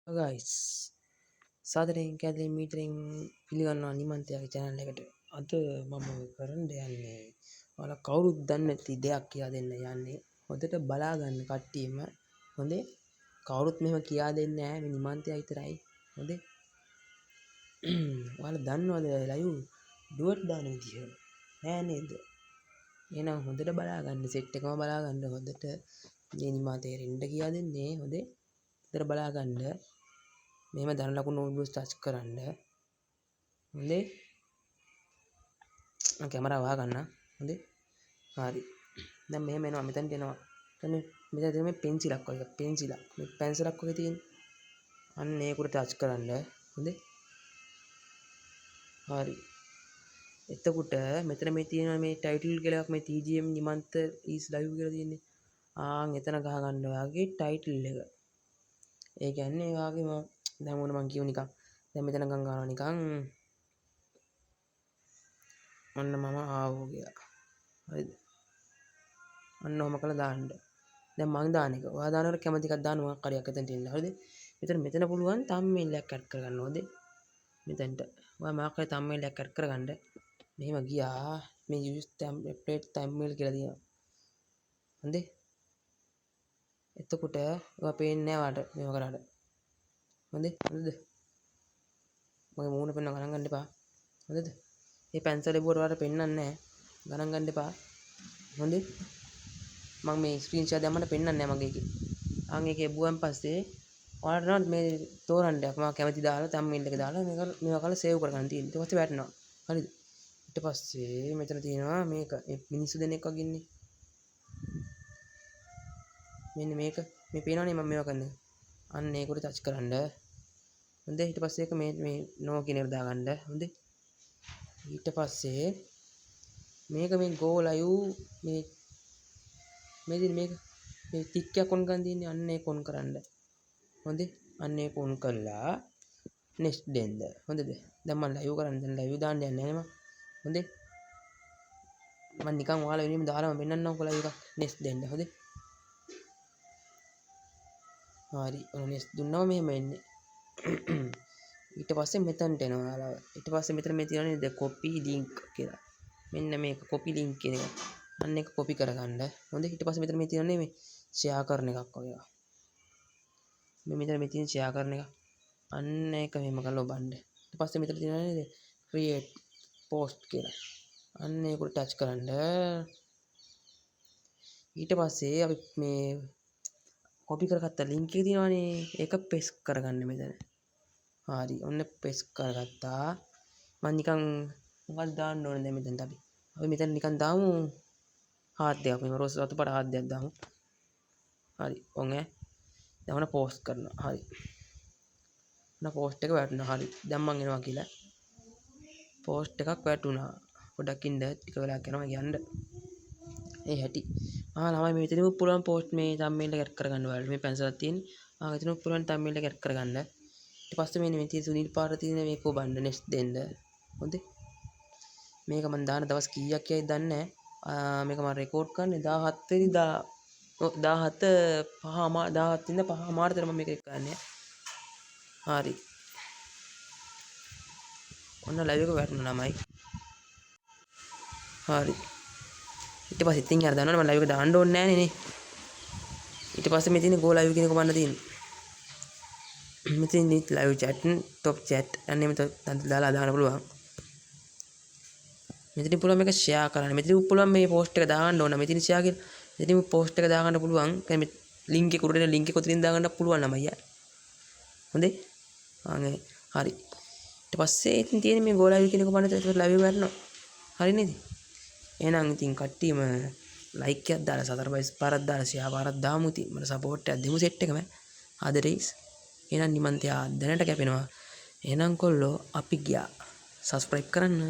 Guys සාදරයෙන් කැදේ මීටරින් පිළිගන්නවා නිමන්තයාගේ channel එකට. අද මම කරන්න යන්නේ ඔයාලා කවුරුත් දන්නේ නැති දෙයක් කියා දෙන්න යන්නේ. හොඳට බලා ගන්න කට්ටියම. හොඳේ කවුරුත් මෙහෙම කියා දෙන්නේ නැහැ. මේ නිමන්තයා විතරයි. හොඳේ ඔයාලා දන්නවද ලයිව් ඩුවට් දාන විදිය? නෑ නේද? එහෙනම් හොඳට බලා ගන්න සෙට් එකම බලා ගන්න හොඳට. මේ නිමන්තයා රෙන්ඩ කියා දෙන්නේ. හොඳේ හොඳට බලා ගන්න. මෙහෙම ධන ලකුණු නෝට්බුක් ටච් කරන්න. හොඳේ මම කැමරාව වහගන්න. හොඳේ හරි. දැන් මෙහෙම එනවා මෙතනට එනවා. දැන් මෙතන තියෙන මේ පෙන්සිලක් වගේ පෙන්සිලක්. මේ පැන්සලක් වගේ තියෙන. අන්න ඒකට ටච් කරන්න. හොඳේ හරි. එතකොට මෙතන මේ තියෙන මේ ටයිටල් කියලා එකක් මේ TGM නිමන්ත is live කියලා තියෙන්නේ. එතන ගහ ගන්න ඔයාගේ ටයිටල් එක. ඒ කියන්නේ ඔයාගේ දැන් මොන මං කියු නිකන් දැන් මෙතන ගන්නවා නිකන් ඔන්න මම ආවෝ කියලා. හරිද? අන්න ඔහම කරලා දාන්න. දැන් මං දාන එක. ඔයා දානකොට කැමති එකක් දාන්න මොකක් හරි එකක් එතනට ඉන්න. හරිද? මෙතන පුළුවන් thumbnail එකක් ඇඩ් කරගන්න ඕනේ. මෙතනට. ඔයා මොකක් හරි thumbnail එකක් ඇඩ් කරගන්න. මෙහෙම ගියා මේ use template thumbnail කියලා තියෙනවා. හරිද? එතකොට ඔයා පේන්නේ නැහැ වාට මේව කරාට. හොඳේ හොඳද? මගේ මූණ පෙන්න ගණන් ගන්න එපා. හොඳද? මේ පැන්සල් එබුවට ඔයාලට පෙන්වන්නේ නැහැ. ගණන් ගන්න එපා. හොඳේ? මම මේ ස්ක්‍රීන්ෂොට් දැම්මම පෙන්වන්නේ නැහැ මගේ එකේ. ඒක එබුවන් පස්සේ ඔයාලට මේ තෝරන්න දෙයක් මම කැමති දාලා thumbnail එක දාලා මේක කරලා සේව් කරගන්න තියෙනවා. ඊට පස්සේ වැටෙනවා. හරිද? ඊට පස්සේ මෙතන තියෙනවා මේක මිනිස්සු දෙනෙක් වගේ ඉන්නේ. මෙන්න මේක මේ පේනවනේ මම මේවා කරන්නේ. අන්න ඒකට ටච් කරන්න. හොඳේ ඊට පස්සේ ඒක මේ නෝ කියන එක දාගන්න. හොඳේ ඊට පස්සේ මේක මේ go live මේක මේ ටික් එකක් ඔන් ගන්න තියෙන්නේ අන්න ඒක ඔන් කරන්න. හොඳේ අන්න ඒක ඔන් කළා next දෙන්න. හොඳද? දැන් මම live කරන්නේ දැන් live දාන්න යන්නේ නැහැ මම. හොඳේ මම නිකන් ඔයාලා වෙනුවෙන් දාලාම පෙන්නන්නම්කො live එකක් next දෙන්න. හොඳේ හරි ඔන්න next දුන්නාම මෙහෙම එන්නේ. ඊට පස්සේ මෙතනට එනවා ඔයාලා. ඊට පස්සේ මෙතන මේ තියෙනවා නේද copy link කියලා. මෙන්න මේක copy link කියන එක. අන්න ඒක copy කරගන්න. හොඳේ ඊට පස්සේ මෙතන මේ තියෙනවා මේ share කරන එකක් වගේ. මෙතන මේ තියෙන share කරන එක. අන්න ඒක මෙහෙම කරලා ඔබන්න. ඊට පස්සේ මෙතන තියෙනවා නේද create post කියලා. අන්න ඒකට ටච් කරන්න. ඊට පස්සේ අපි මේ copy කරගත්ත link එක තියෙනවානේ ඒක paste කරගන්න මෙතන. හරි ඔන්න paste කරගත්තා. මම නිකන් මොකක්ද දාන්න ඕනේ දැන් මෙතනට අපි මෙතන නිකන් දාමු heart දෙයක්. මේ රෝස් රතු පාට heart දෙයක් දාමු. හරි ඔන්න දැන් ඔන්න post කරනවා. හරි ඔන්න post එක වැටුණා. හරි දැන් මම එනවා කියලා post එකක් වැටුණා. පොඩ්ඩක් ඉන්න ටික වෙලාවක් යනවා යන්න. ඒ හැටි ළමයි මේ මෙතනම පුළුවන් post මේ thumbnail එක ඇඩ් කරගන්න ඔයාලට. මේ පැන්සලක් තියෙන්නේ. මෙතනම පුළුවන් thumbnail එක ඇඩ් කරගන්න. ඊට පස්සේ මේ තියෙන සුනිල් පාට තියෙන මේක ඔබන්න next දෙන්න. හොඳේ මේක මම දාන දවස් කීයක් යයිද දන්නේ නැහැ. මේක මම රෙකෝඩ් කරන්නේ 17 වෙනිදා 17 ඉඳන් 5 මාර්තර මම මේක කරන්නේ. හරි ඔන්න live එක වැටුණා ළමයි. හරි ඊට පස්සේ ඉතින් යාර දන්නවනේ මම live එක දාන්න ඕනේ නැහැ නේ. ඊට පස්සේ මේ තියෙන go live කියන එක බලන්න තියෙන්නේ. මෙතන live chat top chat අනේ මෙතන දාලා දාන්න පුළුවන්. මෙතන පුළුවන් මේක share කරන්න. මෙතන පුළුවන් මේ post එක දාගන්න ඕන. මෙතන share කියලා. මෙතන post එක දාගන්න පුළුවන්. මේ link එක උඩට link එක උතරින් දාගන්න පුළුවන් ළමයි. හොඳේ? හරි. ඊට පස්සේ ඉතින් තියෙන මේ go live කියන එක බලන්න ඒකට live එක ගන්නවා. හරි නේද? එහෙනම් ඉතින් කට්ටියම like එකක් දාලා සතර පයිස් පාරක් දාලා share පාරක් දාමු ඉතින්. මට support එකක් දෙමු set එකම. ආදරේස්. එහෙනම් නිමන්තයා දැනට කැපෙනවා. එහෙනම් කොල්ලෝ අපි ගියා. subscribe කරන්න.